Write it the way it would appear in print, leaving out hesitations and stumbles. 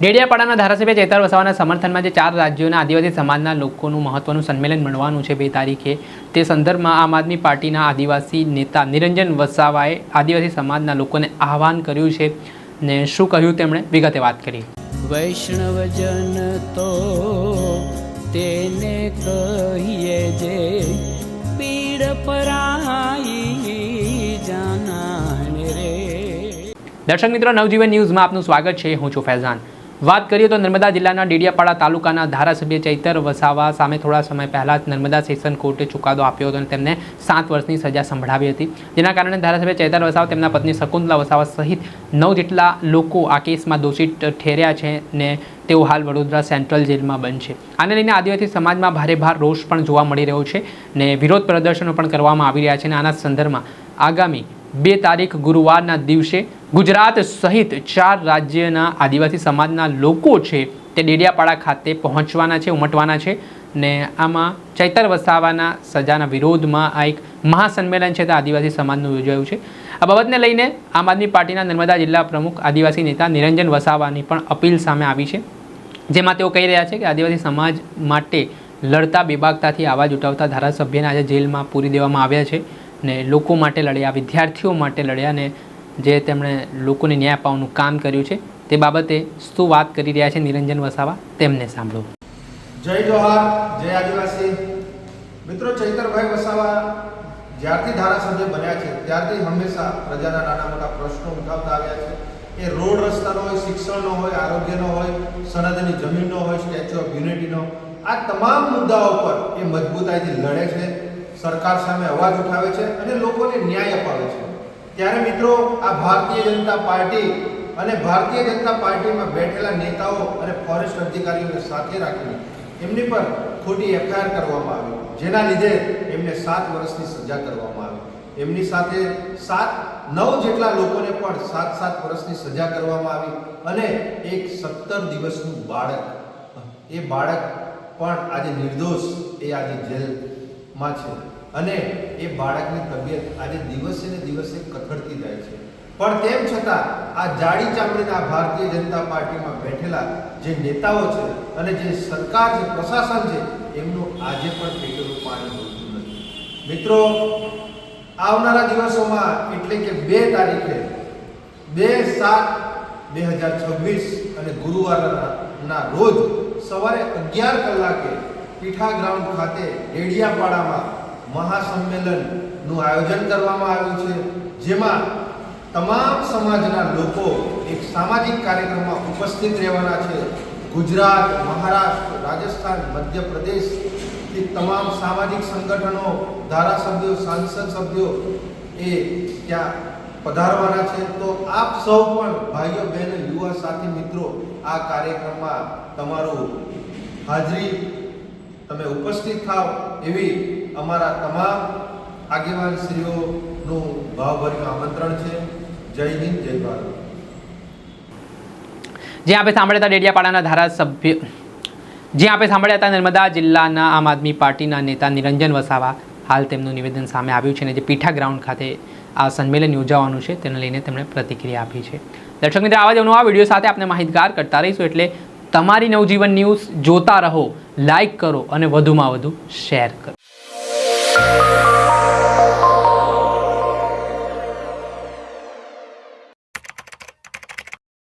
ડેડિયાપાડાના ધારાસભ્ય ચૈતર વસાવાના સમર્થનમાં જે 4 રાજ્યોના આદિવાસી સમાજના લોકોનું મહત્વનું સંમેલન મળવાનું છે 2 તારીખે, તે સંદર્ભમાં આમ આદમી પાર્ટીના આદિવાસી નેતા નિરંજન વસાવાએ આદિવાસી સમાજના લોકોને આહવાન કર્યું છે ને શું કહ્યું તેમણે વિગતે વાત કરી। વૈષ્ણવજન તો તેને કહીએ જે પીડ પરાઈ જાનાને રે। દર્શક મિત્રો, નવજીવન ન્યૂઝમાં આપનું સ્વાગત છે। હું છું ફૈઝાન। વાત કરીએ તો નર્મદા જિલ્લાના ડેડિયાપાડા તાલુકાના ધારાસભ્ય ચૈતર વસાવા સામે થોડા સમય પહેલાં જ નર્મદા સેશન કોર્ટે ચુકાદો આપ્યો હતો અને તેમને 7 વર્ષની સજા સંભળાવી હતી, જેના કારણે ધારાસભ્ય ચૈતર વસાવા તેમના પત્ની શકુંતલા વસાવા સહિત 9 જેટલા લોકો આ કેસમાં દોષિત ઠેર્યા છે ને તેઓ હાલ વડોદરા સેન્ટ્રલ જેલમાં બંધ છે। આને લઈને આદિવાસી સમાજમાં ભારેભાર રોષ પણ જોવા મળી રહ્યો છે ને વિરોધ પ્રદર્શનો પણ કરવામાં આવી રહ્યા છે અને આના સંદર્ભમાં આગામી 2 તારીખ ગુરુવારના દિવસે ગુજરાત સહિત 4 રાજ્યના આદિવાસી સમાજના લોકો છે તે ડેડિયાપાડા ખાતે પહોંચવાના છે, ઉમટવાના છે ને આમાં ચૈતર વસાવાના સજાના વિરોધમાં આ એક મહાસંમેલન છે તે આદિવાસી સમાજનું યોજાયું છે। આ બાબતને લઈને આમ આદમી પાર્ટીના નર્મદા જિલ્લા પ્રમુખ આદિવાસી નેતા નિરંજન વસાવાની પણ અપીલ સામે આવી છે, જેમાં તેઓ કહી રહ્યા છે કે આદિવાસી સમાજ માટે લડતા બેબાકતાથી અવાજ ઉઠાવતા ધારાસભ્યને આજે જેલમાં પૂરી દેવામાં આવ્યા છે ને લોકો માટે લડ્યા, વિદ્યાર્થીઓ માટે લડ્યા ને જે તેમણે લોકોને ન્યાય અપાવવાનું કામ કર્યું છે તે બાબતે શું વાત કરી રહ્યા છે નિરંજન વસાવા, તેમને સાંભળો। જય જોહાર, જય આદિવાસી મિત્રો। ચૈતરભાઈ વસાવા જ્યારથી ધારાસભ્ય બન્યા છે ત્યારથી હંમેશા પ્રજાના નાના મોટા પ્રશ્નો ઉઠાવતા આવ્યા છે। એ રોડ રસ્તાનો હોય, શિક્ષણનો હોય, આરોગ્યનો હોય, સરહદની જમીનનો હોય, સ્ટેચ્યુ ઓફ યુનિટીનો, આ તમામ મુદ્દાઓ પર એ મજબૂતાઈથી લડે છે, સરકાર સામે અવાજ ઉઠાવે છે અને લોકોને ન્યાય અપાવે છે। ત્યારે મિત્રો, આ ભારતીય જનતા પાર્ટી અને ભારતીય જનતા પાર્ટીમાં બેઠેલા નેતાઓ અને ફોરેસ્ટ અધિકારીઓને સાથે રાખીને એમની પર ખોટી એફઆઈઆર કરવામાં આવી, જેના લીધે એમને 7 વર્ષની સજા કરવામાં આવી। એમની સાથે 9 જેટલા લોકોને પણ 7 વર્ષની સજા કરવામાં આવી અને એક 17 દિવસનું બાળક, એ બાળક પણ આજે નિર્દોષ એ આજે જેલમાં છે અને એ બાળકની તબિયત આજે દિવસે ને દિવસે કથળતી જાય છે। પણ તેમ છતાં આ જાડી ચામડીના ભારતીય જનતા પાર્ટીમાં બેઠેલા જે નેતાઓ છે અને જે સરકાર છે, પ્રશાસન છે, એમનું આજે પણ પેટનું પાણી હોતું નથી। મિત્રો, આવનારા દિવસોમાં એટલે કે 2 તારીખે 2/7/2026 અને ગુરુવારના રોજ સવારે 11 કલાકે પીઠા ગ્રાઉન્ડ ખાતે ડેડિયાપાડામાં મહાસંમેલનનું આયોજન કરવામાં આવ્યું છે, જેમાં તમામ સમાજના લોકો એક સામાજિક કાર્યક્રમમાં ઉપસ્થિત રહેવાના છે। ગુજરાત, મહારાષ્ટ્ર, રાજસ્થાન, મધ્યપ્રદેશથી તમામ સામાજિક સંગઠનો, ધારાસભ્યો, સાંસદ સભ્યો એ ત્યાં પધારવાના છે। તો આપ સૌ પણ ભાઈઓ, બહેનો, યુવા સાથી મિત્રો આ કાર્યક્રમમાં તમારું હાજરી તમે ઉપસ્થિત થાવ એવી અમારા તમામ આગેવાન શ્રીઓનું ભાવભર્યું આમંત્રણ છે। જય હિન્દ, જય ભારત। જે આપણે સાંભળ્યા હતા ડેડિયાપાડાના ધારાસભ્ય, જે આપણે સાંભળ્યા હતા નર્મદા જિલ્લાના આમ આદમી પાર્ટીના નેતા નિરંજન વસાવા, હાલ તેમનું નિવેદન સામે આવ્યું છે અને જે પીઠા ગ્રાઉન્ડ ખાતે આ સંમેલન યોજાવાનું છે તેને લઈને તેમણે પ્રતિક્રિયા આપી છે। દર્શક મિત્રો, આવા જ નવા વિડીયો સાથે આપણે માહિતગાર કરતા રહીશું, એટલે તમારી નવજીવન ન્યૂઝ જોતા રહો, લાઈક કરો અને વધુમાં વધુ શેર કરો।